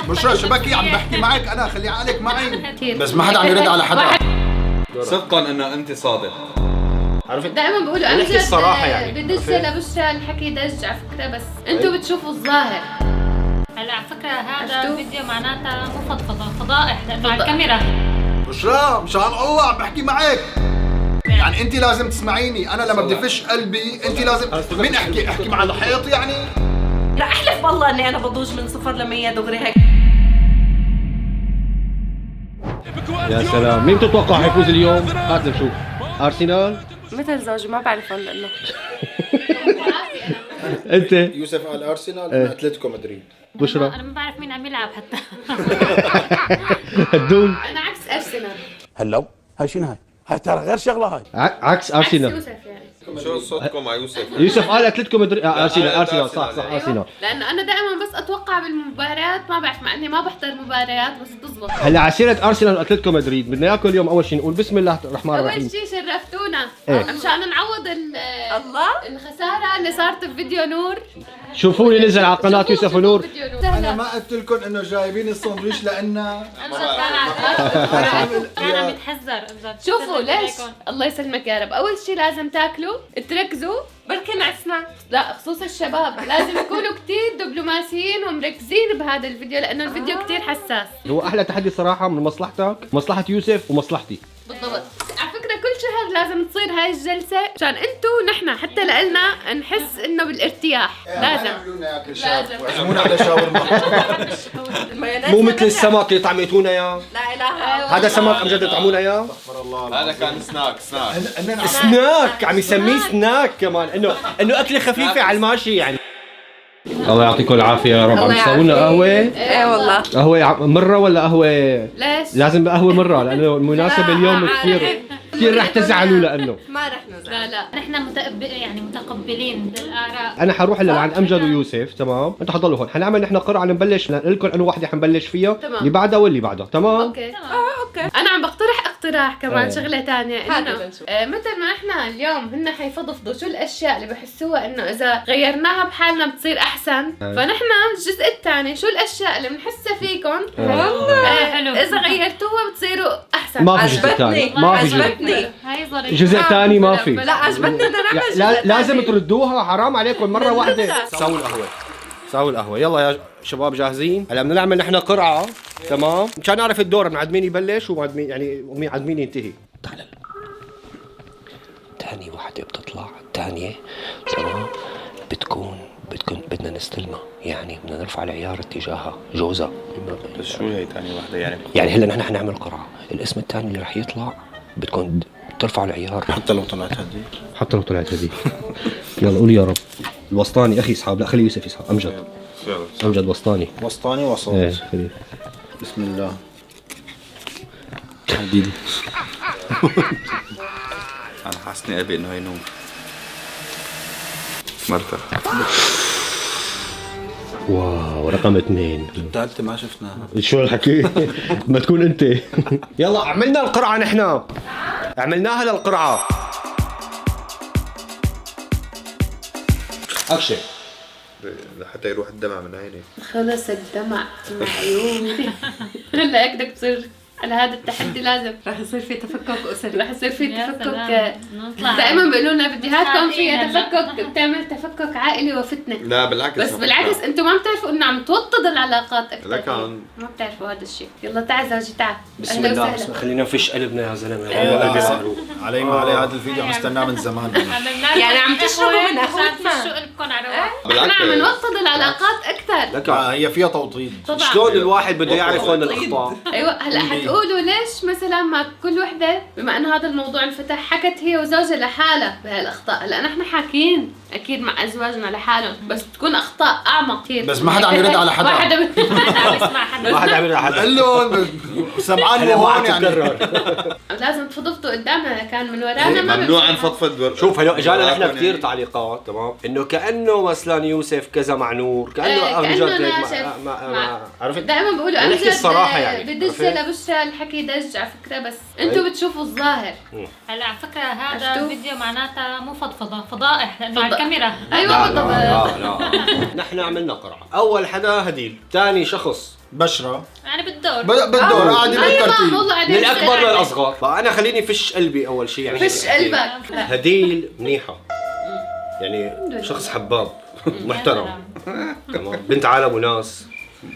بشرى شبكي عم بحكي معك انا، خلي عقلك معي. بس ما حدا عم يرد على حدا. صدقا انه انت صادق. عرفت؟ دائما بقولوا نحكي الصراحة يعني. بدج لبشرى الحكي دج على فكرة، بس انتوا بتشوفوا الظاهر. هلا على فكرة هذا فيديو معناتها مو فضفضة، فضائح لأنه على الكاميرا. بشرى مشان الله عم بحكي معك. يعني انت لازم تسمعيني، انا لما بدي فش قلبي انت لازم. مين احكي مع الحيط يعني؟ لا احلف بالله اني انا بضوج من 0 ل100 دغري هيك. يا سلام، مين بتتوقع حيفوز اليوم؟ هات نشوف. ارسنال؟ مثل زوجي ما بعرفهم لانه انت؟ يوسف قال ارسنال، انا اتلتيكو مدريد. بشرى؟ أنا ما بعرف مين عم يلعب حتى. هدول؟ انا عكس ارسنال. هلو هاي شنو هاي ترى غير شغله هاي. عكس ارسنال. يوسف يعني. شو صوتكم مع يوسف؟ يوسف قال اتلتيكو مدريد. ارسنال صح ارسنال. لانه انا دائما بس اتوقع بالمباريات، ما بعرف مع اني ما بحضر مباريات بس بتزبط. هلا على سيرة ارسنال واتلتيكو مدريد، بدنا اياكم اليوم اول شيء نقول بسم الله الرحمن الرحيم. اول شيء شرفتونا إيه؟ مشان نعوض الله الخساره اللي صارت بفيديو نور. شوفوني نزل على قناة يوسف ونور. انا ما قلت لكم انه جايبين الساندويش لان كان عم يتحذر. شوفوا ليش؟ الله يسلمك يا رب. اول شيء لازم تاكلوا، تركزوا، بركي نعسنا. لا خصوصا الشباب لازم يكونوا كتير دبلوماسيين ومركزين بهذا الفيديو لانه الفيديو كتير حساس. هو احلى تحدي صراحة من مصلحتك، مصلحة يوسف ومصلحتي. بالضبط. على فكرة كل شهر لازم تصير هاي الجلسة عشان انتو ونحن حتى لنا نحس انه بالارتياح. لازم وعزمونا على شاورما. مو مثل السمك اللي طعميتونا اياه. لا اله الا الله. هذا سمك عم جد طعمونا اياه. هذا كان سناك. سناك، عم يسميه سناك كمان، انه اكله خفيفة على الماشي يعني. الله يعطيكم العافية يا رب. عم تسووا لنا قهوة؟ ايه والله. قهوة مرة ولا قهوة؟ ليش؟ لازم قهوة مرة لأنه المناسبة اليوم كثير رح تزعلوا لأنه ما رح نزعل. لا نحن يعني متقبلين للآراء. أنا حروح لعند أمجد ويوسف. تمام، أنتوا حضلوا هون. حنعمل نحن قرعة، نبلش نقول لكم أنه واحدة حنبلش فيها، تمام. اللي بعدها واللي بعدها. تمام. اوكي. اوكي. انا عم بقترح اقتراح كمان شغله ثانيه هذا انه بنشوف. مثل ما احنا اليوم هن حيفضفضوا شو الاشياء اللي بحسوها انه اذا غيرناها بحالنا بتصير احسن، فنحن الجزء الثاني شو الاشياء اللي بنحسها فيكم والله حلو. اذا غيرتوها بتصيروا احسن. ما في جزء ثاني، عجبتني ما في جزء. عجبتني. هاي ظريفة. جزء ثاني ما في. لا عجبتني بدنا نعمل لازم تردوها، حرام عليكم مرة واحدة. لا. ساووا القهوة، ساووا القهوة. يلا يا شباب جاهزين؟ هلا بدنا نعمل نحن قرعة. تمام، مشان نعرف الدور بعد مين يبلش وبعد مين يعني بعد مين ينتهي. تعال تاني وحدة بتطلع، الثانية تمام بتكون بدنا نستلمها، يعني بدنا نرفع العيار اتجاهها جوزها. بس شو هي ثاني وحده يعني هلا نحن حنعمل قرعة، الاسم الثاني اللي رح يطلع بتكون ترفع العيار حتى لو طلعت هديك. حتى لو طلعت هذيك. يلا قول يا رب. الوسطاني اخي يسحب، لا خلي يوسف يسحب. امجد وسطاني. وسطاني وسط. ايه خلي. بسم الله. حديدي. انا حاسني ابي انه ينوم. مرتاح. واو، رقم 2. الثالثة ما شفناها. شو الحكي؟ ما تكون انت. يلا عملنا القرعة نحن. عملناها للقرعة. اكشن. لحتى يروح الدمع من عيني. خلص الدمع من عيوني. هلا هيك بدك تصير على هذا التحدي. لازم رح يصير في تفكك اسري. رح يصير في يا تفكك. سلام. نطلع. دائما بيقولوا لنا فيديوهاتكم فيها هلا. تفكك، بتعمل تفكك عائلي وفتنه. لا بالعكس. بس بالعكس انتم ما بتعرفوا انه عم توطد العلاقات اكثر. لك عن ما بتعرفوا هذا الشيء. يلا تعال زوجي تعال. بسم أهلا الله، وسهلا. خلينا نفش قلبنا يا زلمه. قلبي صاروخ. علي ما علي، هذا الفيديو عم استناه من زمان. يعني عم تشربوا من قهوتنا. شو قلبكم على رواق. احنا عم نوطد العلاقات اكثر. لك هي فيها توطيد. طبعا. شلون الواحد بده يعرف هون الاخطاء؟ ايوه هلا حتقولوا ليش مثلا ما كل وحده بما انه هذا الموضوع انفتح حكت هي وزوجها لحالها بهالاخطاء. هلا نحن حاكيين اكيد مع ازواجنا لحالهم، بس تكون اخطاء اعمق كثير. بس ما حدا عم يرد على حدا. ما حدا عم يسمع حدا. ما حدا عم يرد قال لهم سمعان هلا ما وهون عم يعني. تتكرر. لازم تفضفضوا قدامنا، كان من ورانا ما ممنوع نفضفض. شوف هلا اجانا نحن كثير تعليقات. تمام، انه كانه مثلا يوسف كذا مع نور، كانه امجد هيك عرفت. دائما بقولوا نحكي الصراحة يعني. بدج لبشرى الحكي دج على فكره، بس انتوا بتشوفوا الظاهر. هلا على فكرة هذا شفتوا؟ فيديو معناتها مو فضفضة، فضائح لأنه على الكاميرا. ايوه بالضبط. لا نحن عملنا قرعه. اول حدا هديل، ثاني شخص بشرة يعني بالدور بالدور عادي بالترتيب من الاكبر للاصغر. فانا خليني فش قلبي اول شيء يعني فش قلبك. هديل منيحه يعني شخص حباب محترم تمام بنت عالم وناس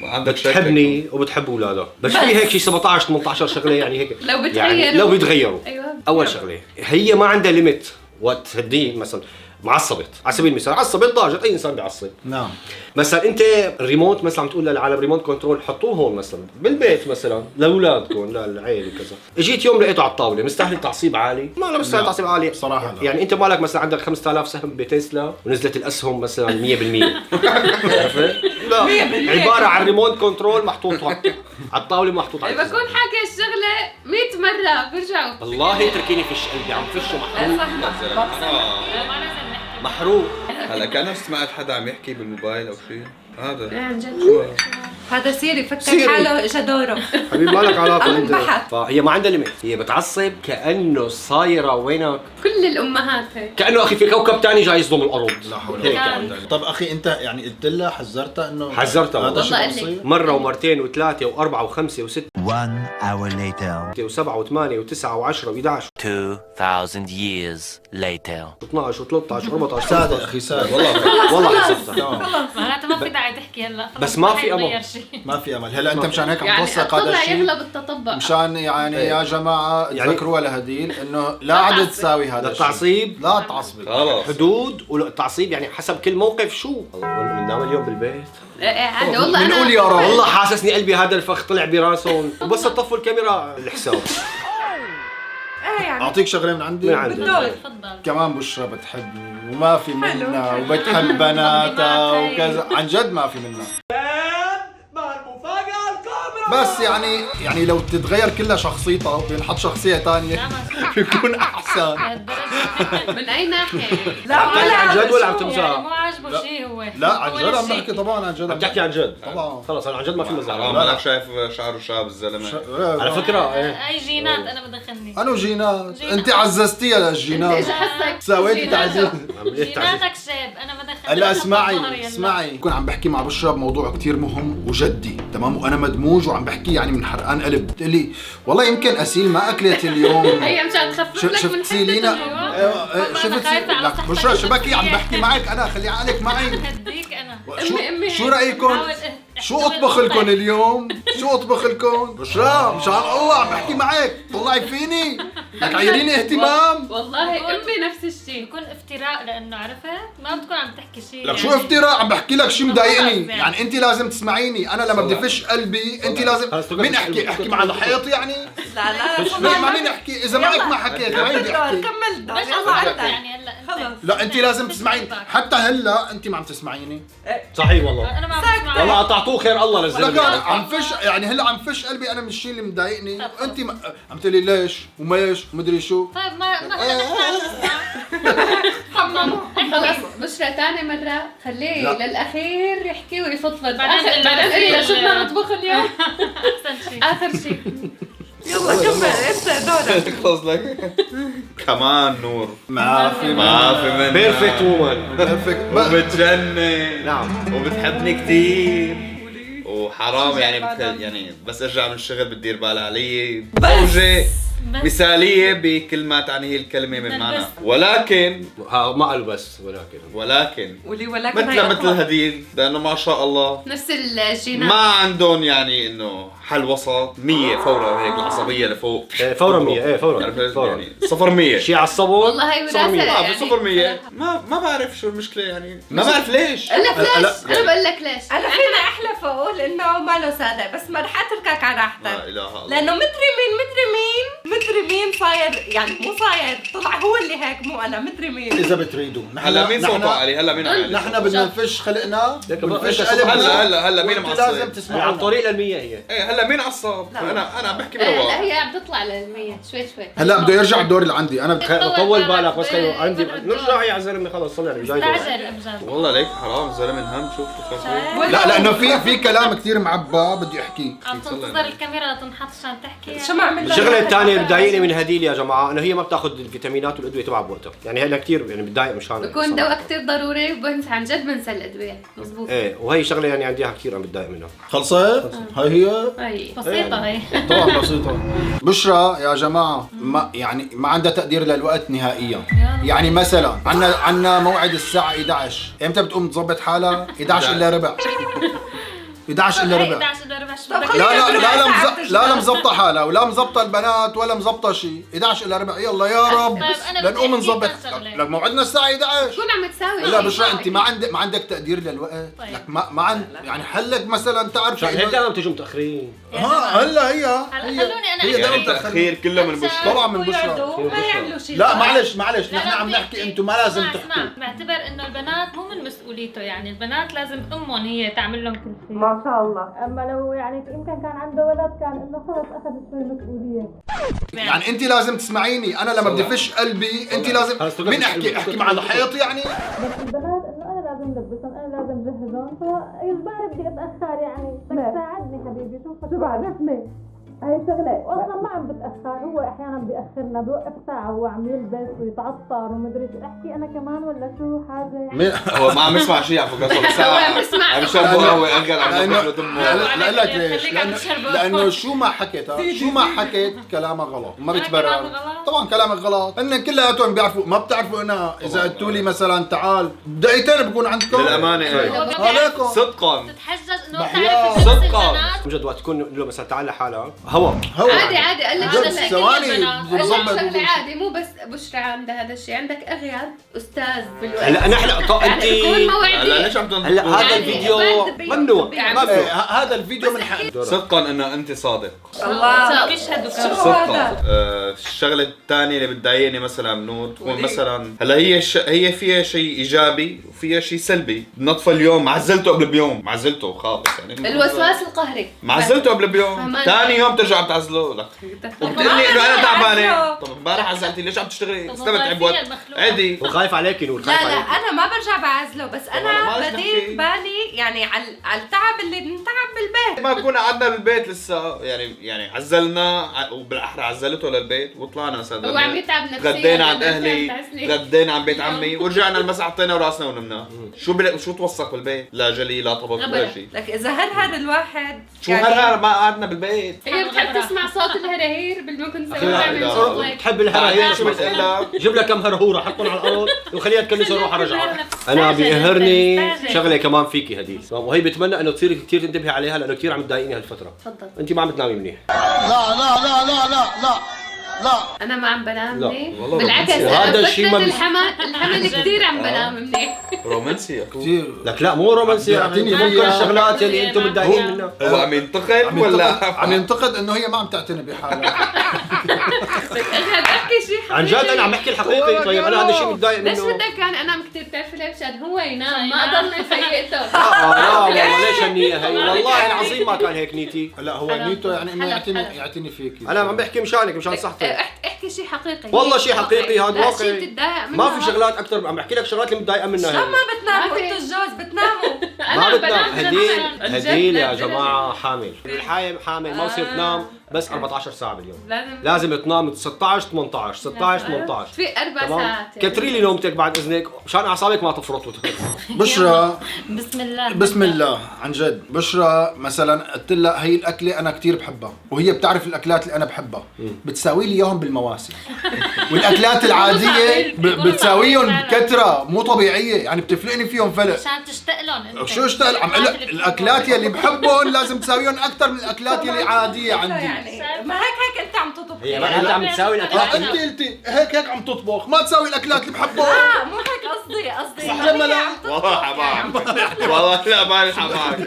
عندك شك بتحبني وبتحب اولادها بس في هيك شيء 17 18 شغله يعني هيك لو بتغيروا. يعني لو بيتغيروا أيوة. اول شغله هي ما عندها ليميت وقت هدي مثلا معصبت على سبيل المثال عصبت ضاجت اي انسان بيعصب نعم مثلا انت الريموت مثلا عم تقول للعالم ريموت كنترول حطوه هون مثلا بالبيت مثلا لاولادكم للعيله كذا اجيت يوم لقيته على الطاوله مستاهل تعصيب عالي ما له مستاهل لا. تعصيب عالي بصراحة لا. يعني انت مالك مثلا عندك 5000 سهم بتسلا ونزلت الاسهم مثلا 100% عرفت؟ لا عباره عن ريموت كنترول محطوط على الطاوله محطوط على بكون حاكي الشغله 100 مره برجعوا والله اتركيني فش قلبي عم فشه محروق ما لازم نحكي محروق هلا كأنه سمعت حدا عم يحكي بالموبايل او شيء هذا عن جد هذا سيري فكر سيري. حاله اجى دوره. حبيبي ما لك علاقه عم انت بحث. فهي ما عندها ليميت هي بتعصب كانه صايره وينك كل الامهات هيك كانه اخي في كوكب تاني جاي يصدم الارض لا حول هيك ولا قوة يعني. إلا بالله. طب اخي انت يعني قلت لها حذرتها انه حذرتها هذا والله. شيء والله قال لي. بصير؟ مره ومرتين وثلاثه واربعه وخمسه وسته 1 hour later. وسبعه وثمانيه وتسعه وعشره و11 2,000 years later. و12 و13 و14 سادة اخي سادة والله حسبتها تمام معناتها ما في داعي تحكي هلا خلص بس ما في حيتغير أمل. شيء. ما في امل. هلا انت مشان هيك عم يعني توثق هذا الطبع الشيء يغلب التطبع مشان يعني يا جماعة يعني- تذكروها لهديل انه لا عاد تساوي هذا الشيء. التعصيب لا تعصبي. خلص حدود والتعصيب يعني حسب كل موقف شو بننام اليوم بالبيت عادي والله بنقول انا يا رب. والله حاسسني قلبي هذا الفخ طلع براسهم وبس تطفوا الكاميرا الحساب ايه يعني اعطيك شغلة من عندي. من عندك بالدور. تفضل كمان بشرى بتحبني وما في منها وبتحب بناتها وكذا عن جد ما في منها بس يعني لو تتغير كلها شخصيتها وبينحط شخصية تانية بيكون احسن. لهالدرجة من اي ناحيه لا عن جد ولا عم يعني تمزح؟ مو عاجبه شيء هو لا عن هو جد عم نفس بحكي طبعا عن جد عم تحكي عن جد طبعا. خلص انا عن جد ما في مزح حرام انا شايف شعره شاب الزلمه على فكره ايه اي جينات انا بدخلني انو جينات انت عززتيها للجينات ايش حسك سويتي تعزيز. جيناتك شاب انا بدخلني هلا اسمعي كنت عم بحكي مع بشرى بموضوع كتير مهم وجدي تمام وانا مدموج وعم بحكي يعني من حرقان قلب بتقول لي والله يمكن اسيل ما اكلت اليوم هي مشان تخفف لك من شفت سيلينا شفت لك بشرى شبكي عم بحكي معك انا خلي عقلك معي هديك انا أمي شو رايكم شو اطبخ لكم اليوم شو اطبخ لكم بشرى مشان الله عم بحكي معك طلعي فيني لك عايريني اهتمام والله امي نفس الشيء بكون افتراء لانه عرفت ما بتكون عم تحكي شيء لك شو افتراء عم بحكي لك شيء مضايقني يعني انت لازم تسمعيني انا لما بدي فش قلبي انت لازم مين احكي مع الحيط يعني لا مع مين احكي اذا معك ما حكيت مع مين بدي احكي كمل الدور بس يلا عندك يعني هلا خلص. لا انت لازم تسمعيني حتى هلا انت ما عم تسمعيني صحيح والله انا ما عم بسمع والله قطعتوه خير الله لك للزلمه عم فش يعني هلا عم فش قلبي انا من الشيء اللي مضايقني انت عم تقولي ليش وماش ومدري شو طيب ما حمم خلص بشرى ثاني مرة خليه لا. للأخير يحكي ويفضفض بعدين بعدين قلنا شو بدنا نطبخ اليوم احسن شيء آخر شيء يلا كمل انت دورك تخلص لك كمان نور ما في ما في منها بيرفكت وومن وبتجنن نعم. وبتحبني كثير وحرام يعني بس ارجع من الشغل بتدير بالها علي زوجة مثالية بكل ما تعنيه الكلمة من معنى ولكن ما قالوا بس ولكن ولي ولكن مثل هديل لانه ما شاء الله نفس الجينات ما عندهم يعني انه حل وسط 100 فورا هيك العصبية لفوق فورا 100 ايه فورا يعني 0 شيء عصبوا والله هي وراثة في يعني 0 ما بعرف شو المشكلة يعني ما بعرف ليش قلك ليش أنا بقول لك ليش انا فيني احلف واقول انه ما له صادق بس ما رح اتركك على لا راحتك اله الا الله لانه مدري مين صاير يعني مو صاير طلع هو اللي هيك مو انا مدري مين اذا بتريدوا هلا مين صوته عالي هلا مين عالي نحن بدنا نفش خلقنا ونفش انت قلبنا هلا مين وانتوا معصب لازم على تسمعوا الطريق للمية هي ايه هلا مين عصب انا عم بحكي لا برواق هي عم تطلع للمية شوي هلا بده يرجع الدور اللي عندي انا طول بالك بس عندي نرجع يا زلمه خلص صلي على جاي استعجل ابجد والله ليك حرام الزلمه انهم شوف لا لانه في كلام كثير معبى بدي احكيه عم تنتظر الكاميرا لتنحط عشان تحكي شو ما عملنا الشغله الثانيه بدي بتضايقني من هديل يا جماعه انه هي ما بتاخذ الفيتامينات والادويه تبعها بوقتها، يعني هي كثير يعني بتضايق مشان بكون دواء كثير ضروري وبنسى عن جد بنسى الادويه. مزبوط. ايه وهي شغله يعني عندي كثير عم بتضايق منها. خلصت؟ هاي هي اي بسيطة هي. طبعا بسيطة. بشرى يا جماعة ما يعني ما عندها تقدير للوقت نهائيا. يعني مثلا عنا موعد الساعة 11، امتى بتقوم تظبط حالها؟ 11 الا ربع. 11 الا ربع. 11 الا ربع شو طب بدك؟ خلينا لا مزبطة حالها ولا مزبطة البنات ولا مزبطة شيء. 11 الا ربع يلا يا رب طيب أنا بدي لنقوم أحكي نظبط. لك شغلة. لك موعدنا الساعة 11. شو عم تساوي؟ لا بشرى انت ما عندك تقدير للوقت. طيب. لك ما عند يعني حلك مثلا تعرف هيك دائما بتجوا متاخرين. هلا هي خلوني أنا هي أحكي دائما لك. التأخير كله من بشرى. طبعا من بشرى. ما يعملوا شيء. لا معلش لا، نحن عم بدي نحكي أحكي. انتم ما لازم اسمع، تحكوا. بعتبر انه البنات مو من مسؤوليته، يعني البنات لازم امهم هي تعمل لهم كل شيء. ما شاء الله. اما لو يعني يمكن كان عنده ولد كان انه خلص اخذ شوي مسؤوليه. يعني انت لازم تسمعيني، انا لما بدي فش قلبي انت لازم مين احكي مع الحيط يعني. بس البنات انه انا لازم لبسهم، انا لازم جهزهم، فاجباري بدي اتاخر يعني. بدك تساعدني حبيبي، شو بعرفني هاي شغله. واصلا ما عم بتاخر، هو احيانا بياخرنا، بوقف ساعه وهو عم يلبس ويتعطر ومدري شو. احكي انا كمان ولا شو حاجه يعني. هو ما عم يسمع شيء على فكرة صار ساعة عم يسمع. عم يشربوا قهوة أنقل عم ياكلوا دمه. لا لك ليش؟ خليك عم تشربه. لانه شو ما حكيت كلامها غلط ما بتبرر. كلامك غلط؟ طبعا كلامك غلط. هن كلياتهم بيعرفوا، ما بتعرفوا انها اذا قلتوا لي مثلا تعال دقيقتين بكون عندكم. للأمانة إيه. عليكم صدقا تتحجج انه بحياة. تعرف تلبس صدقاً. البنات. من جد وقت تكون له مثلا تعال لحالها هوا عادي قال لك جد شغله. ثواني قال لك بظبط. شغله عادي، مو بس بشرى عندها هذا الشيء، عندك اغيار استاذ بالوقت. هلا نحن انت يعني بكون هلا موعدي. ليش عم هلا هذا يعني الفيديو بعد ممنوع يعني ممنوع. هذا الفيديو من حق صدقا انه انت صادق. الله. بيشهدوا شو كمان. صدقا. الشغله الثانيه اللي بتضايقني مثلا نور تكون مثلا هلا هي فيها شيء ايجابي وفيها شيء سلبي. نطفى اليوم معزلته قبل بيوم، معزلته خالص يعني الوسواس القهري. معزلته قبل بيوم، فهمان. ثاني يوم ترجع بتعزله لك وبتقول لي انه انا تعبانه. طب امبارح عزلتي ليش عم تشتغلي؟ طب استمتعي والله بوقت فيها المخلوق. عادي. وخايف عليك نور، لا خايف لا عليك. انا ما برجع بعزله، بس طبعاً انا ما بدير نحكي. بالي يعني على التعب اللي بنتعب بالبيت. ما بكون قعدنا بالبيت لسه يعني عزلنا وبالاحرى عزلته للبيت وطلعنا مثلا هو عم يتعب نفسيا. غدينا عند لما اهلي، بتعزلي. غدينا عند بيت عمي ورجعنا المسا حطينا راسنا ونمنا. شو توثق بالبيت؟ لا جلي لا طبخ ولا أبداً. شيء. لك اذا هرهر الواحد شو هرهر ما قعدنا بالبيت. هي بتحب تسمع صوت الهرهير بالممكن لا، تسويها من لا. صوتك. بتحب الهراير شو بتقول لك؟ جيب لك كم هرهوره حطهم على الارض وخليها تكنس وروح ارجعها. نفس انا الساجة بيقهرني نفس الساجة. شغله كمان فيكي هديل، وهي بتمنى انه تصير كثير تنتبهي عليها لانه كثير عم تضايقني هالفتره. تفضل. انت ما عم بتنامي منيح. انا ما عم بنام لا، منيح، والله بالعكس رومانسي. أنا هذا الشيء فترة ما الحمل كثير عم بنام منيح. رومانسية. كثير لك لا مو رومانسي، بيعطيني يعني ممكن فيها. الشغلات اللي انتم متضايقين منها. هو عم ينتقد ولا عم ينتقد انه هي ما عم تعتني بحالها. بدك تحكي شيء حقيقي. عن جد انا عم بحكي الحقيقي. طيب انا هذا الشيء متضايق ليش منه. بدك كان انام كثير؟ بتعرفي ليه؟ مشان هو ينام ما اضل فيقته. لا والله ليش هالنية هي؟ والله العظيم ما كان هيك نيتي. لا هو نيته يعني انه حلو. يعتني فيكي. انا عم بحكي مشانك مشان صحتك. احكي شيء حقيقي. والله شيء حقيقي هذا لا واقعي. شيء بتتضايق منه. ما في شغلات اكثر، عم بحكي لك شغلات اللي متضايقه منها شو هي. ما بتناموا ما في. انتوا الجوز بتناموا. ما انا بدنا بنام هديل عن جد هديل يا لدرجة. جماعه حامل. الحايم حامل ما بصير تنام بس 14 ساعه باليوم. لازم لازم تنام 16 18 16 18 في 4 تمام. ساعات يعني. كتري لي نومتك بعد اذنك مشان اعصابك ما تفرط بشرى بسم الله. بسم الله عن جد. بشرى مثلا قلت لها هي الاكله انا كثير بحبها وهي بتعرف الاكلات اللي انا بحبها، بتساوي لي اياهم بالمواسم. والاكلات العاديه بتساويهم بكثره مو طبيعيه، يعني بتفلقني فيهم فلق. عشان تشتاق لهم انت. شو اشتغل عم اقول لك الاكلات يلي بحبهم لازم تساويهم اكثر من الاكلات يلي عاديه عندي. يعني ما هيك انت عم تطبخ. هي ما انت عم تساوي الاكلات. انت قلتي هيك عم تطبخ ما تساوي الاكلات اللي بحبها. مو هيك قصدي صح لما لا؟ والله حمام والله لا ما حمام.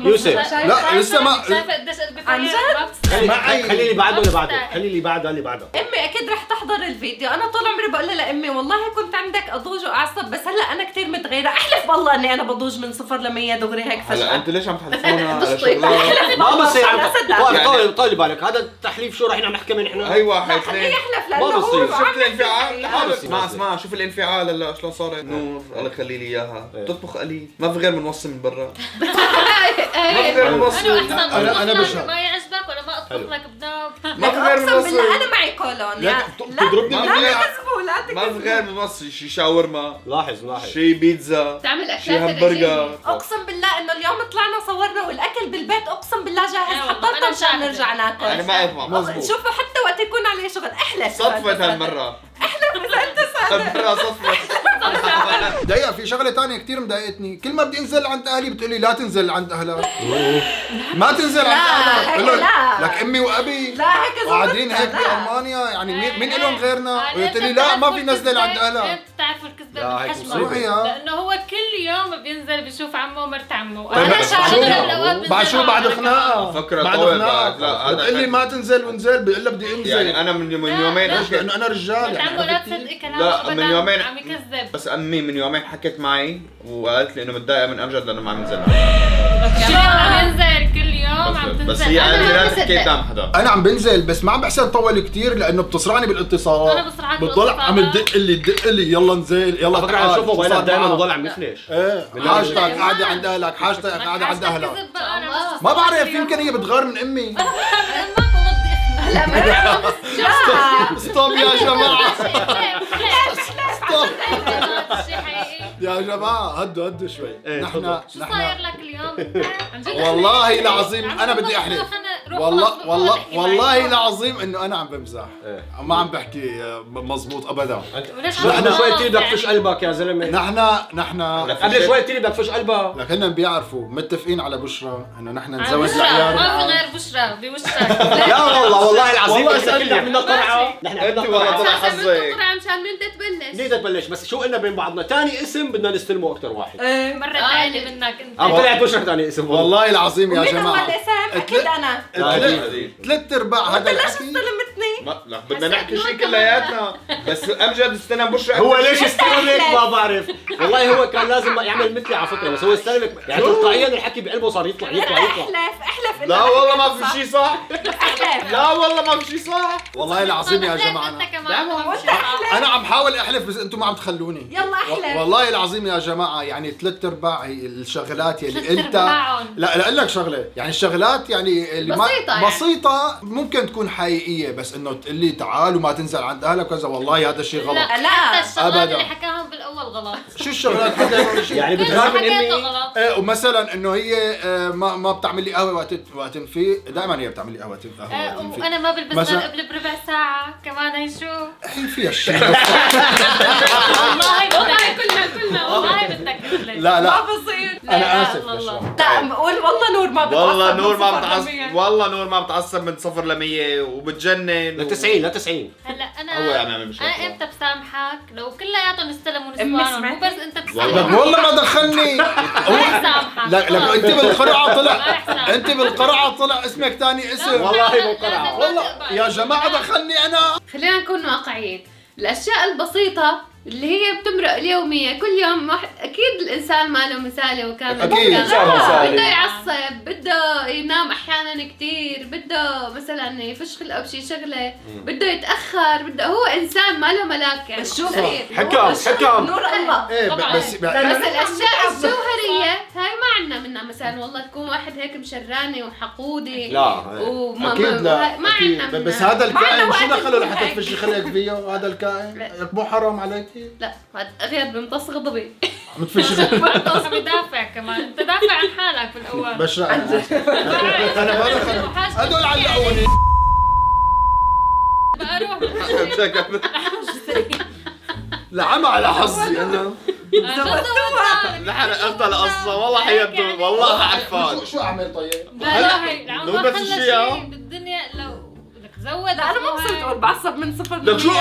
يوسف لا لسه ما شايفه قديش قلبي عن فيها؟ معي. خلي اللي بعده اللي بعده، خلي اللي بعده اللي بعده. امي اكيد رح تحضر الفيديو. انا طول عمري بقول لها لامي والله كنت عندك اضوج واعصب، بس هلا انا كثير متغيره. احلف بالله اني انا بضوج من 0 ل 100 دغري هيك هلا فجاه. انت ليش عم تحلفونا على شغلات؟ ما بصير أنا صدق. طول طول بالك هذا التحليف شو راح نحكي من احنا؟ هي واحد خليه اثنين. يحلف ما لانه بصير. هو شفت عم الانفعال؟ ما بصير. اسمع شوف الانفعال هلا شلون صار. نور الله يخلي لي اياها تطبخ قليل، ما في غير منوصل من برا. ما في غير منوصل. انا احسن أنا أنا بشهد. ما يعجبك ولا ما اطبخ لك بنوب. ما في غير اقسم بالمصري. بالله انا معي كولون لا، لا تضربني لا بالله. تكذبوا لا ما في تكذبوا غير بالمصري، شي شاورما، لاحظ شي بيتزا، تعمل شي اكلات همبرجر. اقسم بالله انه اليوم طلعنا صورنا والاكل بالبيت اقسم بالله جاهز والله، حضرته أنا مشان شاهدة. نرجع ناكل. يعني ما يفهم. مظبوط. شوفوا حتى وقت يكون عليه شغل احلف صدفت هالمرة. هالمرة صدفت. دقيقة في شغلة تانية كتير مضايقتني، كل ما بدي انزل عند اهلي بتقولي لا تنزل عند اهلك. ما تنزل عند اهلك. هيك بقول لا. لك امي وابي لا هيك قاعدين هيك لا. بألمانيا، يعني مين لهم غيرنا؟ وقلت لي لا ما في نزل عند اهلك. بتعرفوا الكذبة لا، هيك بالحشمة. مصيبة. لانه هو كل يوم بينزل بيشوف عمه ومرت عمه. طيب انا بعد شاهدة بعد شو بعد خناقة؟ فكرة بعد طول خناقة بعد. لا، هذا بتقول لي كان- ما تنزل ونزل، بقول لك بدي انزل. يعني انا من يومين لا. حكيت. لانه انا رجال مرت يعني عمه لا عرفتي؟ تصدقي كلامه لا، ابدا. من يومين. عم يكذب. بس امي من يومين حكت معي وقالت لي انه متضايقه من امجد لانه ما عم ينزل. عم ينزل كل يوم عم تنزل. بس هي قالت لي أنا لا ما تحكي بصدق. قدام حدا. انا عم بنزل بس ما عم بحسن طول كتير لانه بتصرعني بالاتصالات. أنا بصرعك بتضل عم بالاتصالات. تدق لي يلا نزل يلا على فكره عم شوفه موبايلات دائما بضل عم يفلش. ايه حاجتك قاعده عند اهلك، حاجتك قاعده عند اهلك. كذب بقى، أنا مش ما بعرف يمكن هي بتغار من امي. لا لا ستوب يا جماعه ستوب شيء حقيقي. يا جماعه هدوا شوي. إيه، نحن تفضل. شو صاير لك اليوم؟ عن جد والله أحلف. العظيم عم انا بقول بدي لك احلف. روح والله خلص والله بحكي والله معك. العظيم انه انا عم بمزح. إيه. ما عم بحكي مزبوط ابدا. وليش قبل عم شوي تغلط تيجي بدك يعني؟ تفش قلبك يا زلمه. نحن قبل شوي تيجي بدك تفش قلبك. لكنهم بيعرفوا متفقين على بشرى انه نحن عم نتزوج بشرى، العيال. ما في غير بشرى بوشك. لا والله العظيم والله احنا اسألني. كلنا عملنا قرعه. نحن عملنا انت والله قرعه. طلع عشان حظك. من تقرأ مشان من تبلش. ليه تبلش بس شو قلنا بين بعضنا ثاني اسم بدنا نستلمه اكثر واحد. مرة عالي منك انت. طلعت بشرى ثاني اسم والله العظيم يا مين هو جماعه الاسم؟ اكيد انا ثلاث ارباع هذا ليش الحكي استلمتني؟ ما لا بدنا نحكي شيء كلياتنا. بس امجد استلم بشرى. هو ليش استلمك ما بعرف. والله هو كان لازم يعمل مثلي على فكره بس هو استلمك يعني تلقائيا الحكي بقلبه صار يطلع. احلف لا والله ما في شيء صح. احلف لا والله ما في شيء صح. والله العظيم يا جماعه انت كمان. انا عم حاول احلف بس انتم ما عم تخلوني. يلا احلف. والله العظيم يا جماعه يعني ثلاث ارباع هي الشغلات يلي ثلاث انت أرباعهم. لا اقول لك شغله يعني الشغلات يعني اللي بسيطة ما يعني. بسيطه ممكن تكون حقيقيه بس انه تقول لي تعال وما تنزل عند اهلك كذا والله هذا الشيء غلط. لا لا، حتى الشغلات أبداً. اللي حكاهم بالاول غلط. شو الشغلات هذا شيء يعني كل بتغار من حكيته امي. غلط. ايه ومثلا انه هي ما بتعمل لي قهوه وقت نفيق دائما هي بتعمل لي قهوه وقت نفيق. وانا ما بلبس مثلا- غير قبل بربع ساعة كمان. هي شو؟ هي فيها الشيء والله كلنا والله بدك تقول لا ما لا بصير انا اسف الله. بشرى. لا قول والله نور ما بتعصب والله من نور ما صفر بتعصب. لمية. والله نور ما بتعصب من 0 ل 100 وبتجنن. ل 90 ل 90. هلا هو عم يعمل مشاكل. انا امتى بسامحك لو كلياتهم استلموا أمي نسوانهم مو سمعتي؟ بس انت والله. تسامحك. والله ما دخلني. ما رح سامحك. لا لا انت بالقرعه ما طلع رح سامحك. انت بالقرعه طلع اسمك ثاني اسم. والله بالقرعه. والله يا جماعه دخلني انا. خلينا نكون واقعيين. الاشياء البسيطة اللي هي بتمرق اليومية كل يوم اكيد الانسان ما له مثالي وكامل. أكيد. إنسان مثالي. بده يعصب، بده ينام احيانا كثير، بده مثلا يفش خلقه بشي شغله، بده يتاخر، بده هو انسان ما له ملاك يعني. بس شوف بالأخير. حكم. نور الله ايه طبعاً. بس بس الاشياء الجوهريه هاي ما عندنا منها. مثلا والله تكون واحد هيك مشراني وحقودي لا. وما اكيد لا ما أكيد. عندنا بس منها. هذا الكائن وقت شو دخله تكون لحتى هيك. تفشي خلقك فيه هذا الكائن؟ مو حرام عليك؟ لا هذا غير بمتص غضبي. عم تفشي خلقك. عم يدافع كمان. انت دافع عن حالك بالاول. بشرى انا ما دخل هدول علقوني. بروح لعمى على حظي انا. نحن افضل قصه والله حيبدو والله عرفان. شو اعمل طيب؟ لا لا هي العمر لو ما نفس خلى الشيء، شيء بالدنيا. لو بدك تزود لا انا ما بصير تقول بعصب من صفر لك شو